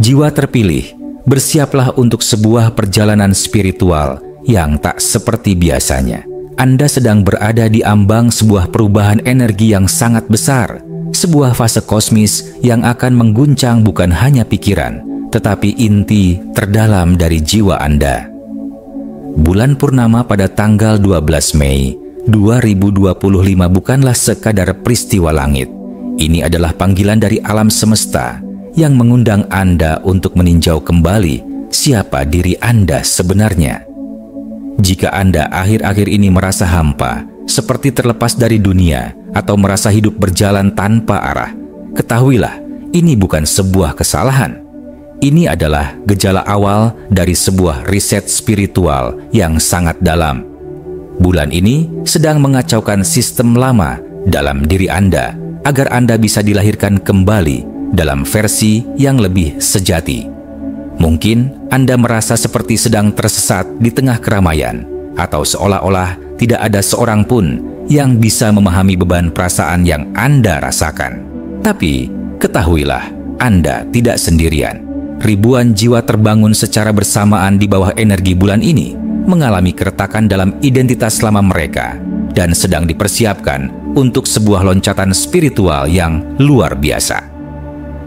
Jiwa terpilih, bersiaplah untuk sebuah perjalanan spiritual yang tak seperti biasanya. Anda sedang berada di ambang sebuah perubahan energi yang sangat besar, sebuah fase kosmis yang akan mengguncang bukan hanya pikiran, tetapi inti terdalam dari jiwa Anda. Bulan purnama pada tanggal 12 Mei 2025 bukanlah sekadar peristiwa langit. Ini adalah panggilan dari alam semesta yang mengundang Anda untuk meninjau kembali siapa diri Anda sebenarnya. Jika Anda akhir-akhir ini merasa hampa, seperti terlepas dari dunia, atau merasa hidup berjalan tanpa arah, ketahuilah, ini bukan sebuah kesalahan. Ini adalah gejala awal dari sebuah riset spiritual yang sangat dalam. Bulan ini sedang mengacaukan sistem lama dalam diri Anda, agar Anda bisa dilahirkan kembali dalam versi yang lebih sejati. Mungkin Anda merasa seperti sedang tersesat di tengah keramaian, atau seolah-olah tidak ada seorang pun yang bisa memahami beban perasaan yang Anda rasakan. Tapi ketahuilah, Anda tidak sendirian. Ribuan jiwa terbangun secara bersamaan di bawah energi bulan ini, mengalami keretakan dalam identitas lama mereka, dan sedang dipersiapkan untuk sebuah loncatan spiritual yang luar biasa.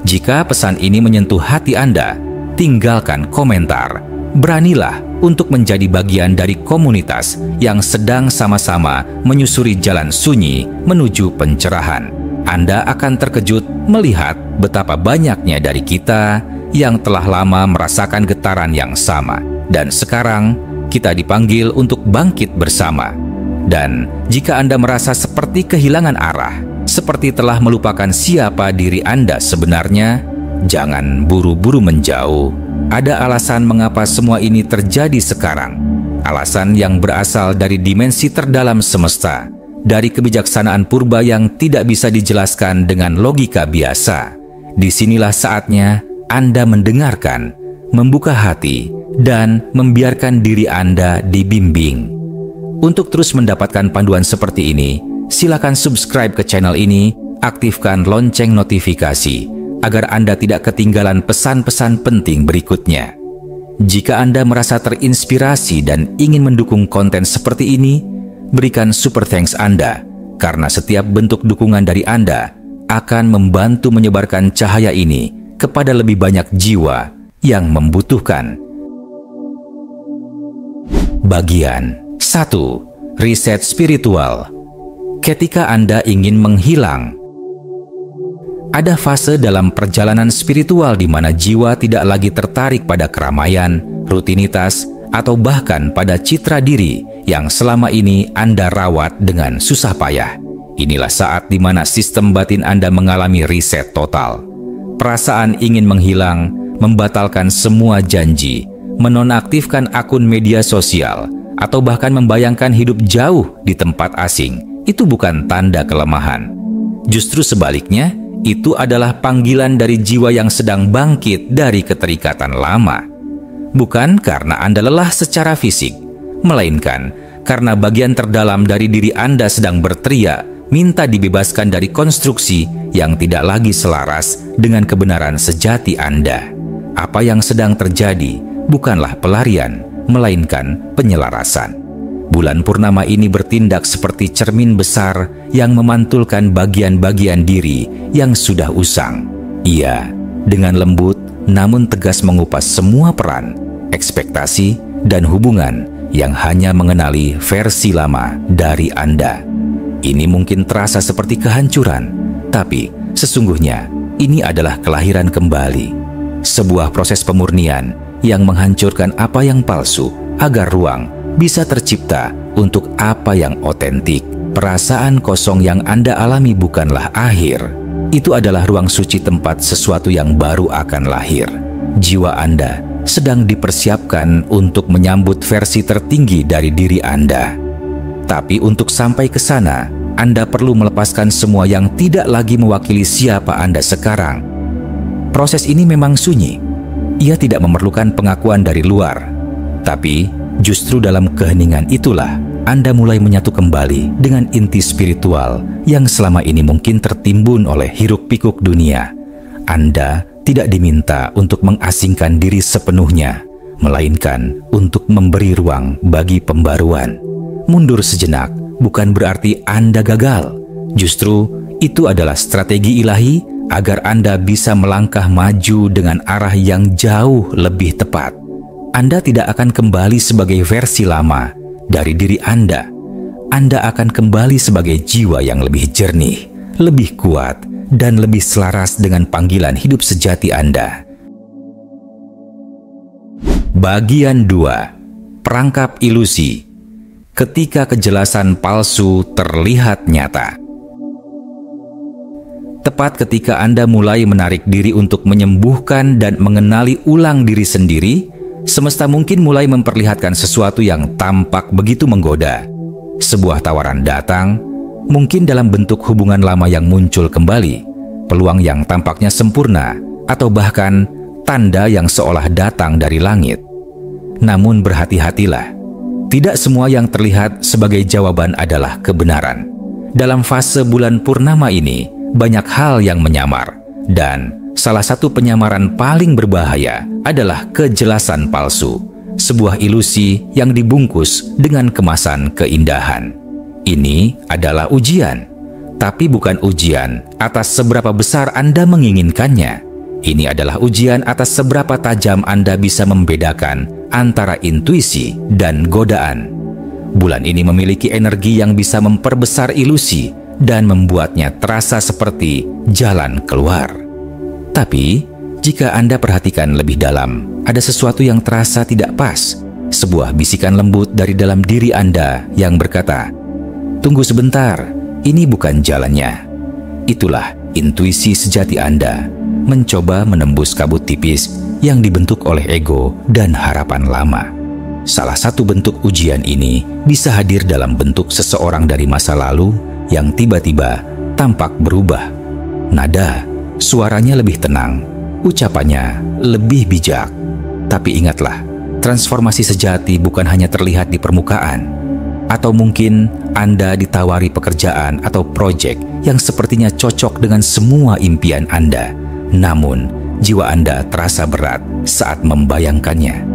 Jika pesan ini menyentuh hati Anda, tinggalkan komentar. Beranilah untuk menjadi bagian dari komunitas yang sedang sama-sama menyusuri jalan sunyi menuju pencerahan. Anda akan terkejut melihat betapa banyaknya dari kita yang telah lama merasakan getaran yang sama. Dan sekarang kita dipanggil untuk bangkit bersama. Dan jika Anda merasa seperti kehilangan arah, seperti telah melupakan siapa diri Anda sebenarnya, jangan buru-buru menjauh. Ada alasan mengapa semua ini terjadi sekarang. Alasan yang berasal dari dimensi terdalam semesta, dari kebijaksanaan purba yang tidak bisa dijelaskan dengan logika biasa. Disinilah saatnya Anda mendengarkan, membuka hati, dan membiarkan diri Anda dibimbing. Untuk terus mendapatkan panduan seperti ini, silakan subscribe ke channel ini, aktifkan lonceng notifikasi, agar Anda tidak ketinggalan pesan-pesan penting berikutnya. Jika Anda merasa terinspirasi dan ingin mendukung konten seperti ini, berikan super thanks Anda, karena setiap bentuk dukungan dari Anda akan membantu menyebarkan cahaya ini kepada lebih banyak jiwa yang membutuhkan. Bagian 1. Riset spiritual. Ketika Anda ingin menghilang, ada fase dalam perjalanan spiritual di mana jiwa tidak lagi tertarik pada keramaian, rutinitas, atau bahkan pada citra diri yang selama ini Anda rawat dengan susah payah. Inilah saat di mana sistem batin Anda mengalami riset total. Perasaan ingin menghilang, membatalkan semua janji, menonaktifkan akun media sosial, atau bahkan membayangkan hidup jauh di tempat asing, itu bukan tanda kelemahan. Justru sebaliknya, itu adalah panggilan dari jiwa yang sedang bangkit dari keterikatan lama. Bukan karena Anda lelah secara fisik, melainkan karena bagian terdalam dari diri Anda sedang berteriak, minta dibebaskan dari konstruksi yang tidak lagi selaras dengan kebenaran sejati Anda. Apa yang sedang terjadi bukanlah pelarian, melainkan penyelarasan. Bulan purnama ini bertindak seperti cermin besar yang memantulkan bagian-bagian diri yang sudah usang. Ia dengan lembut namun tegas mengupas semua peran, ekspektasi, dan hubungan yang hanya mengenali versi lama dari Anda. Ini mungkin terasa seperti kehancuran, tapi sesungguhnya ini adalah kelahiran kembali. Sebuah proses pemurnian yang menghancurkan apa yang palsu agar ruang bisa tercipta untuk apa yang otentik. Perasaan kosong yang Anda alami bukanlah akhir. Itu adalah ruang suci tempat sesuatu yang baru akan lahir. Jiwa Anda sedang dipersiapkan untuk menyambut versi tertinggi dari diri Anda. Tapi untuk sampai ke sana, Anda perlu melepaskan semua yang tidak lagi mewakili siapa Anda sekarang. Proses ini memang sunyi. Ia tidak memerlukan pengakuan dari luar. Tapi justru dalam keheningan itulah Anda mulai menyatu kembali dengan inti spiritual yang selama ini mungkin tertimbun oleh hiruk-pikuk dunia. Anda tidak diminta untuk mengasingkan diri sepenuhnya, melainkan untuk memberi ruang bagi pembaruan. Mundur sejenak bukan berarti Anda gagal. Justru itu adalah strategi ilahi agar Anda bisa melangkah maju dengan arah yang jauh lebih tepat. Anda tidak akan kembali sebagai versi lama dari diri Anda. Anda akan kembali sebagai jiwa yang lebih jernih, lebih kuat, dan lebih selaras dengan panggilan hidup sejati Anda. Bagian 2. Perangkap ilusi. Ketika kejelasan palsu terlihat nyata. Tepat ketika Anda mulai menarik diri untuk menyembuhkan dan mengenali ulang diri sendiri, semesta mungkin mulai memperlihatkan sesuatu yang tampak begitu menggoda. Sebuah tawaran datang, mungkin dalam bentuk hubungan lama yang muncul kembali, peluang yang tampaknya sempurna, atau bahkan tanda yang seolah datang dari langit. Namun berhati-hatilah, tidak semua yang terlihat sebagai jawaban adalah kebenaran. Dalam fase bulan purnama ini, banyak hal yang menyamar, dan salah satu penyamaran paling berbahaya adalah kejelasan palsu, sebuah ilusi yang dibungkus dengan kemasan keindahan. Ini adalah ujian, tapi bukan ujian atas seberapa besar Anda menginginkannya. Ini adalah ujian atas seberapa tajam Anda bisa membedakan antara intuisi dan godaan. Bulan ini memiliki energi yang bisa memperbesar ilusi dan membuatnya terasa seperti jalan keluar. Tapi, jika Anda perhatikan lebih dalam, ada sesuatu yang terasa tidak pas. Sebuah bisikan lembut dari dalam diri Anda yang berkata, "Tunggu sebentar, ini bukan jalannya." Itulah intuisi sejati Anda, mencoba menembus kabut tipis yang dibentuk oleh ego dan harapan lama. Salah satu bentuk ujian ini bisa hadir dalam bentuk seseorang dari masa lalu yang tiba-tiba tampak berubah. Nada, suaranya lebih tenang, ucapannya lebih bijak. Tapi ingatlah, transformasi sejati bukan hanya terlihat di permukaan. Atau mungkin Anda ditawari pekerjaan atau proyek yang sepertinya cocok dengan semua impian Anda. Namun, jiwa Anda terasa berat saat membayangkannya.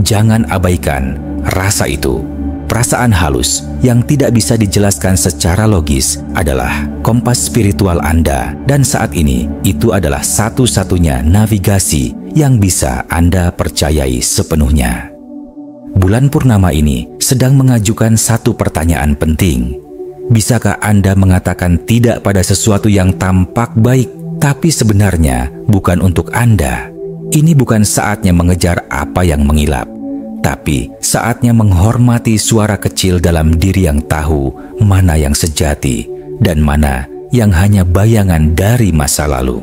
Jangan abaikan rasa itu. Perasaan halus yang tidak bisa dijelaskan secara logis adalah kompas spiritual Anda, dan saat ini itu adalah satu-satunya navigasi yang bisa Anda percayai sepenuhnya. Bulan purnama ini sedang mengajukan satu pertanyaan penting. Bisakah Anda mengatakan tidak pada sesuatu yang tampak baik, tapi sebenarnya bukan untuk Anda? Ini bukan saatnya mengejar apa yang mengilap, tapi saatnya menghormati suara kecil dalam diri yang tahu mana yang sejati dan mana yang hanya bayangan dari masa lalu.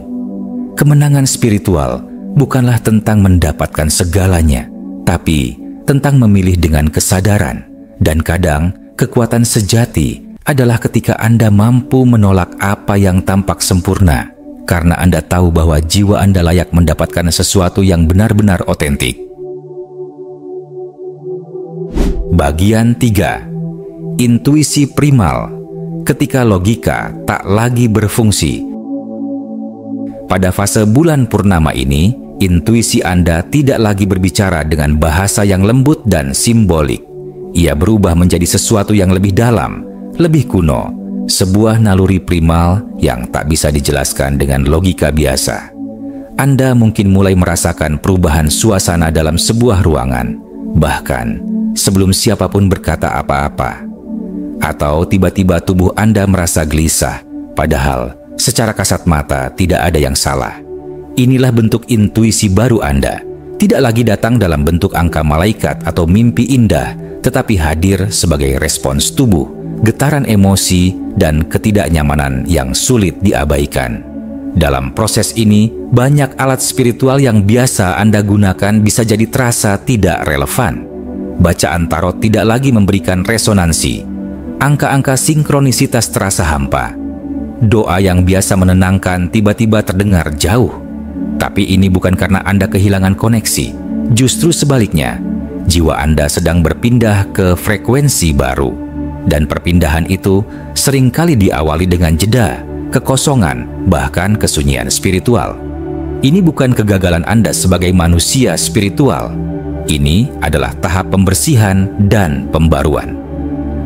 Kemenangan spiritual bukanlah tentang mendapatkan segalanya, tapi tentang memilih dengan kesadaran. Dan kadang kekuatan sejati adalah ketika Anda mampu menolak apa yang tampak sempurna, karena Anda tahu bahwa jiwa Anda layak mendapatkan sesuatu yang benar-benar otentik. Bagian 3. Intuisi primal. Ketika logika tak lagi berfungsi. Pada fase bulan purnama ini, intuisi Anda tidak lagi berbicara dengan bahasa yang lembut dan simbolik. Ia berubah menjadi sesuatu yang lebih dalam, lebih kuno, sebuah naluri primal yang tak bisa dijelaskan dengan logika biasa. Anda mungkin mulai merasakan perubahan suasana dalam sebuah ruangan, bahkan sebelum siapapun berkata apa-apa. Atau tiba-tiba tubuh Anda merasa gelisah, padahal secara kasat mata tidak ada yang salah. Inilah bentuk intuisi baru Anda. Tidak lagi datang dalam bentuk angka malaikat atau mimpi indah, tetapi hadir sebagai respons tubuh, getaran emosi, dan ketidaknyamanan yang sulit diabaikan. Dalam proses ini, banyak alat spiritual yang biasa Anda gunakan bisa jadi terasa tidak relevan. Bacaan tarot tidak lagi memberikan resonansi. Angka-angka sinkronisitas terasa hampa. Doa yang biasa menenangkan tiba-tiba terdengar jauh. Tapi ini bukan karena Anda kehilangan koneksi. Justru sebaliknya, jiwa Anda sedang berpindah ke frekuensi baru. Dan perpindahan itu seringkali diawali dengan jeda, kekosongan, bahkan kesunyian spiritual. Ini bukan kegagalan Anda sebagai manusia spiritual. Ini adalah tahap pembersihan dan pembaruan.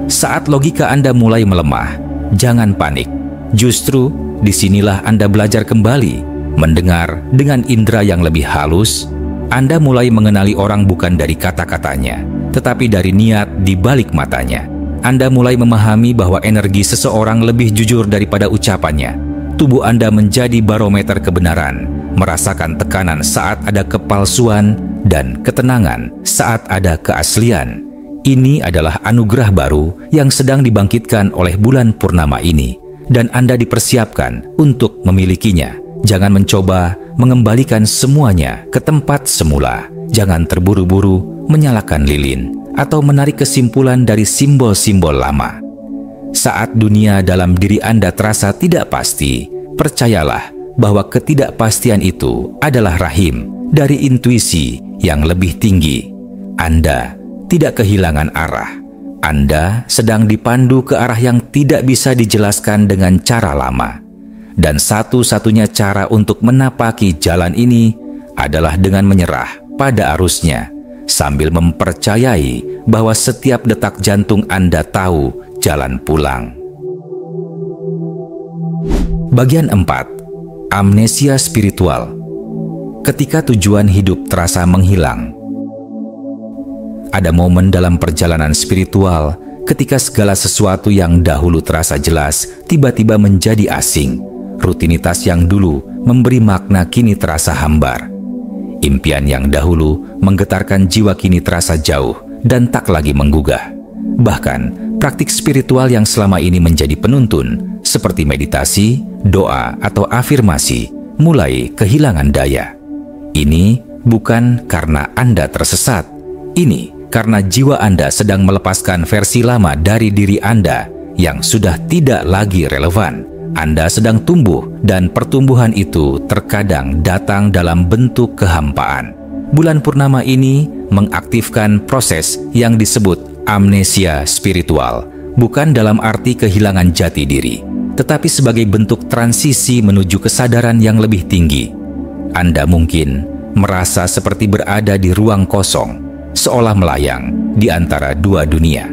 Saat logika Anda mulai melemah, jangan panik. Justru disinilah Anda belajar kembali, mendengar dengan indera yang lebih halus. Anda mulai mengenali orang bukan dari kata-katanya, tetapi dari niat di balik matanya. Anda mulai memahami bahwa energi seseorang lebih jujur daripada ucapannya. Tubuh Anda menjadi barometer kebenaran, merasakan tekanan saat ada kepalsuan dan ketenangan saat ada keaslian. Ini adalah anugerah baru yang sedang dibangkitkan oleh bulan purnama ini, dan Anda dipersiapkan untuk memilikinya. Jangan mencoba mengembalikan semuanya ke tempat semula. Jangan terburu-buru menyalakan lilin atau menarik kesimpulan dari simbol-simbol lama. Saat dunia dalam diri Anda terasa tidak pasti, percayalah bahwa ketidakpastian itu adalah rahim dari intuisi yang lebih tinggi. Anda tidak kehilangan arah. Anda sedang dipandu ke arah yang tidak bisa dijelaskan dengan cara lama. Dan satu-satunya cara untuk menapaki jalan ini adalah dengan menyerah pada arusnya, sambil mempercayai bahwa setiap detak jantung Anda tahu jalan pulang. Bagian 4. Amnesia spiritual. Ketika tujuan hidup terasa menghilang. Ada momen dalam perjalanan spiritual ketika segala sesuatu yang dahulu terasa jelas tiba-tiba menjadi asing. Rutinitas yang dulu memberi makna kini terasa hambar. Impian yang dahulu menggetarkan jiwa kini terasa jauh dan tak lagi menggugah. Bahkan, praktik spiritual yang selama ini menjadi penuntun, seperti meditasi, doa, atau afirmasi, mulai kehilangan daya. Ini bukan karena Anda tersesat. Ini karena jiwa Anda sedang melepaskan versi lama dari diri Anda yang sudah tidak lagi relevan. Anda sedang tumbuh, dan pertumbuhan itu terkadang datang dalam bentuk kehampaan. Bulan purnama ini mengaktifkan proses yang disebut amnesia spiritual, bukan dalam arti kehilangan jati diri, tetapi sebagai bentuk transisi menuju kesadaran yang lebih tinggi. Anda mungkin merasa seperti berada di ruang kosong, seolah melayang di antara dua dunia.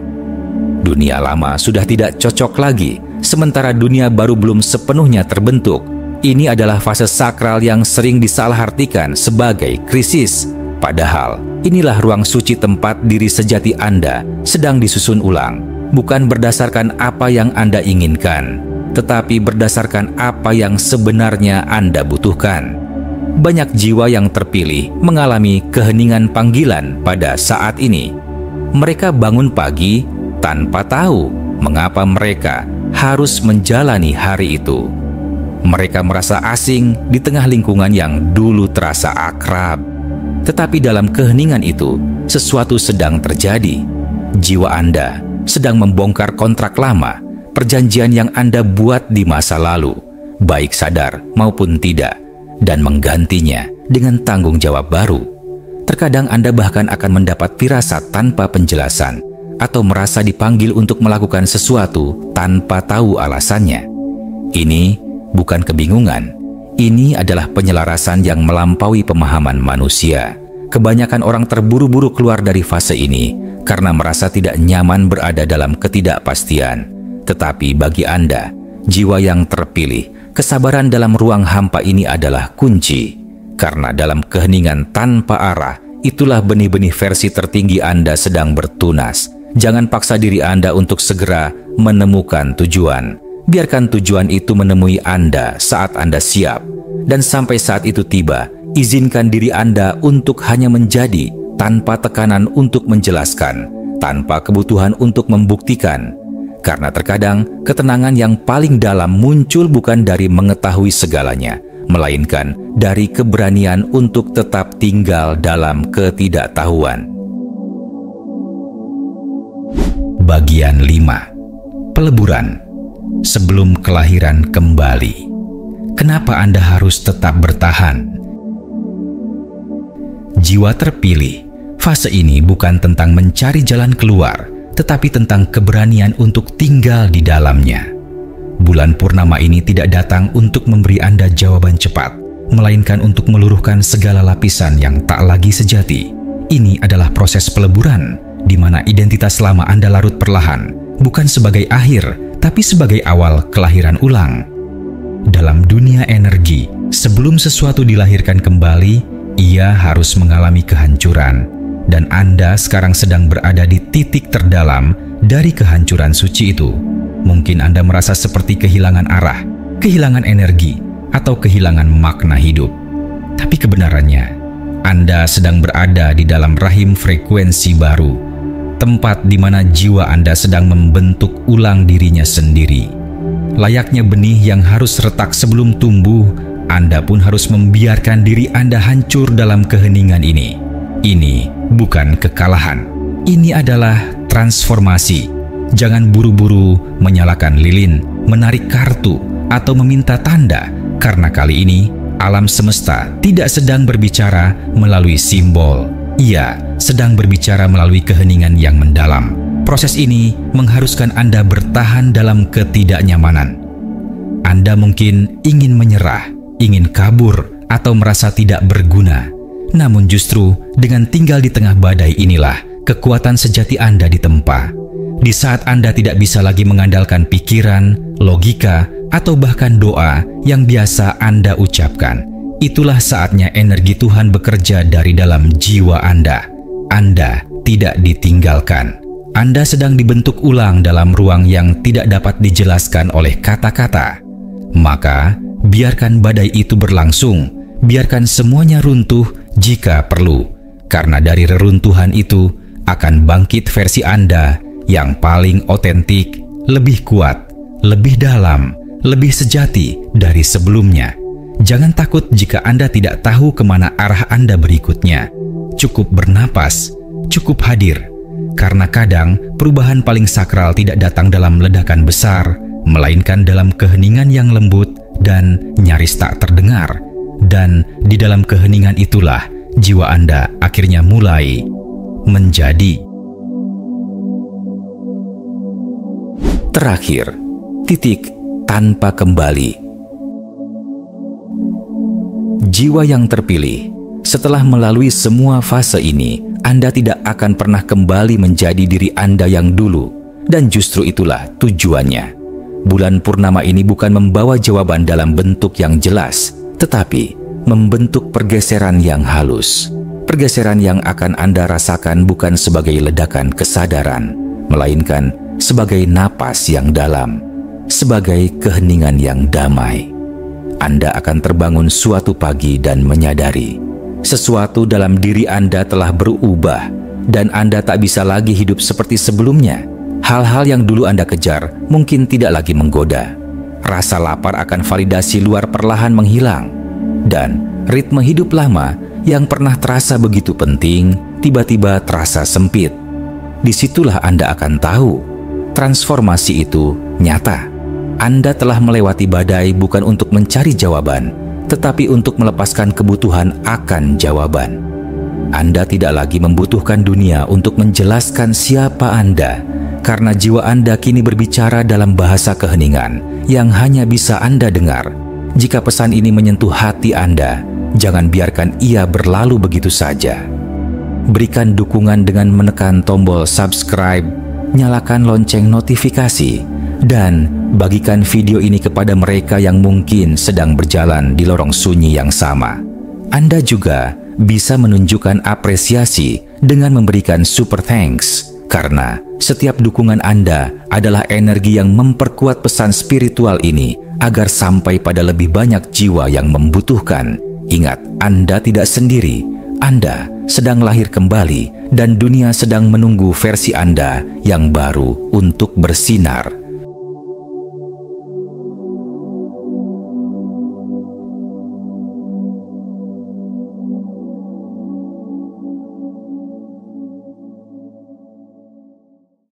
Dunia lama sudah tidak cocok lagi, sementara dunia baru belum sepenuhnya terbentuk. Ini adalah fase sakral yang sering disalahartikan sebagai krisis. Padahal, inilah ruang suci tempat diri sejati Anda sedang disusun ulang, bukan berdasarkan apa yang Anda inginkan, tetapi berdasarkan apa yang sebenarnya Anda butuhkan. Banyak jiwa yang terpilih mengalami keheningan panggilan pada saat ini. Mereka bangun pagi tanpa tahu mengapa mereka harus menjalani hari itu. Mereka merasa asing di tengah lingkungan yang dulu terasa akrab. Tetapi dalam keheningan itu, sesuatu sedang terjadi. Jiwa Anda sedang membongkar kontrak lama, perjanjian yang Anda buat di masa lalu, baik sadar maupun tidak, dan menggantinya dengan tanggung jawab baru. Terkadang Anda bahkan akan mendapat firasat tanpa penjelasan, atau merasa dipanggil untuk melakukan sesuatu tanpa tahu alasannya. Ini bukan kebingungan. Ini adalah penyelarasan yang melampaui pemahaman manusia. Kebanyakan orang terburu-buru keluar dari fase ini karena merasa tidak nyaman berada dalam ketidakpastian. Tetapi bagi Anda, jiwa yang terpilih, kesabaran dalam ruang hampa ini adalah kunci. Karena dalam keheningan tanpa arah, itulah benih-benih versi tertinggi Anda sedang bertunas. Jangan paksa diri Anda untuk segera menemukan tujuan. Biarkan tujuan itu menemui Anda saat Anda siap. Dan sampai saat itu tiba, izinkan diri Anda untuk hanya menjadi, tanpa tekanan untuk menjelaskan, tanpa kebutuhan untuk membuktikan. Karena terkadang ketenangan yang paling dalam muncul bukan dari mengetahui segalanya, melainkan dari keberanian untuk tetap tinggal dalam ketidaktahuan. Bagian 5. Peleburan. Sebelum kelahiran kembali. Kenapa Anda harus tetap bertahan? Jiwa terpilih. Fase ini bukan tentang mencari jalan keluar, tetapi tentang keberanian untuk tinggal di dalamnya. Bulan purnama ini tidak datang untuk memberi Anda jawaban cepat, melainkan untuk meluruhkan segala lapisan yang tak lagi sejati. Ini adalah proses peleburan, di mana identitas lama Anda larut perlahan, bukan sebagai akhir, tapi sebagai awal kelahiran ulang. Dalam dunia energi, sebelum sesuatu dilahirkan kembali, ia harus mengalami kehancuran. Dan Anda sekarang sedang berada di titik terdalam dari kehancuran suci itu. Mungkin Anda merasa seperti kehilangan arah, kehilangan energi, atau kehilangan makna hidup. Tapi kebenarannya, Anda sedang berada di dalam rahim frekuensi baru, tempat di mana jiwa Anda sedang membentuk ulang dirinya sendiri. Layaknya benih yang harus retak sebelum tumbuh, Anda pun harus membiarkan diri Anda hancur dalam keheningan ini. Ini bukan kekalahan. Ini adalah transformasi. Jangan buru-buru menyalakan lilin, menarik kartu, atau meminta tanda, karena kali ini alam semesta tidak sedang berbicara melalui simbol. Ia sedang berbicara melalui keheningan yang mendalam. Proses ini mengharuskan Anda bertahan dalam ketidaknyamanan. Anda mungkin ingin menyerah, ingin kabur, atau merasa tidak berguna. Namun justru dengan tinggal di tengah badai inilah kekuatan sejati Anda ditempa. Di saat Anda tidak bisa lagi mengandalkan pikiran, logika, atau bahkan doa yang biasa Anda ucapkan, itulah saatnya energi Tuhan bekerja dari dalam jiwa Anda. Anda tidak ditinggalkan. Anda sedang dibentuk ulang dalam ruang yang tidak dapat dijelaskan oleh kata-kata. Maka, biarkan badai itu berlangsung, biarkan semuanya runtuh jika perlu. Karena dari reruntuhan itu akan bangkit versi Anda yang paling otentik, lebih kuat, lebih dalam, lebih sejati dari sebelumnya. Jangan takut jika Anda tidak tahu kemana arah Anda berikutnya. Cukup bernapas, cukup hadir. Karena kadang perubahan paling sakral tidak datang dalam ledakan besar, melainkan dalam keheningan yang lembut dan nyaris tak terdengar. Dan di dalam keheningan itulah jiwa Anda akhirnya mulai menjadi. Terakhir, titik tanpa kembali. Jiwa yang terpilih, setelah melalui semua fase ini, Anda tidak akan pernah kembali menjadi diri Anda yang dulu, dan justru itulah tujuannya. Bulan purnama ini bukan membawa jawaban dalam bentuk yang jelas, tetapi membentuk pergeseran yang halus. Pergeseran yang akan Anda rasakan bukan sebagai ledakan kesadaran, melainkan sebagai napas yang dalam, sebagai keheningan yang damai. Anda akan terbangun suatu pagi dan menyadari sesuatu dalam diri Anda telah berubah dan Anda tak bisa lagi hidup seperti sebelumnya. Hal-hal yang dulu Anda kejar mungkin tidak lagi menggoda. Rasa lapar akan validasi luar perlahan menghilang. Dan ritme hidup lama yang pernah terasa begitu penting, tiba-tiba terasa sempit. Disitulah Anda akan tahu, transformasi itu nyata. Anda telah melewati badai bukan untuk mencari jawaban, tetapi untuk melepaskan kebutuhan akan jawaban. Anda tidak lagi membutuhkan dunia untuk menjelaskan siapa Anda, karena jiwa Anda kini berbicara dalam bahasa keheningan yang hanya bisa Anda dengar. Jika pesan ini menyentuh hati Anda, jangan biarkan ia berlalu begitu saja. Berikan dukungan dengan menekan tombol subscribe, nyalakan lonceng notifikasi, dan bagikan video ini kepada mereka yang mungkin sedang berjalan di lorong sunyi yang sama. Anda juga bisa menunjukkan apresiasi dengan memberikan super thanks, karena setiap dukungan Anda adalah energi yang memperkuat pesan spiritual ini agar sampai pada lebih banyak jiwa yang membutuhkan. Ingat, Anda tidak sendiri. Anda sedang lahir kembali dan dunia sedang menunggu versi Anda yang baru untuk bersinar.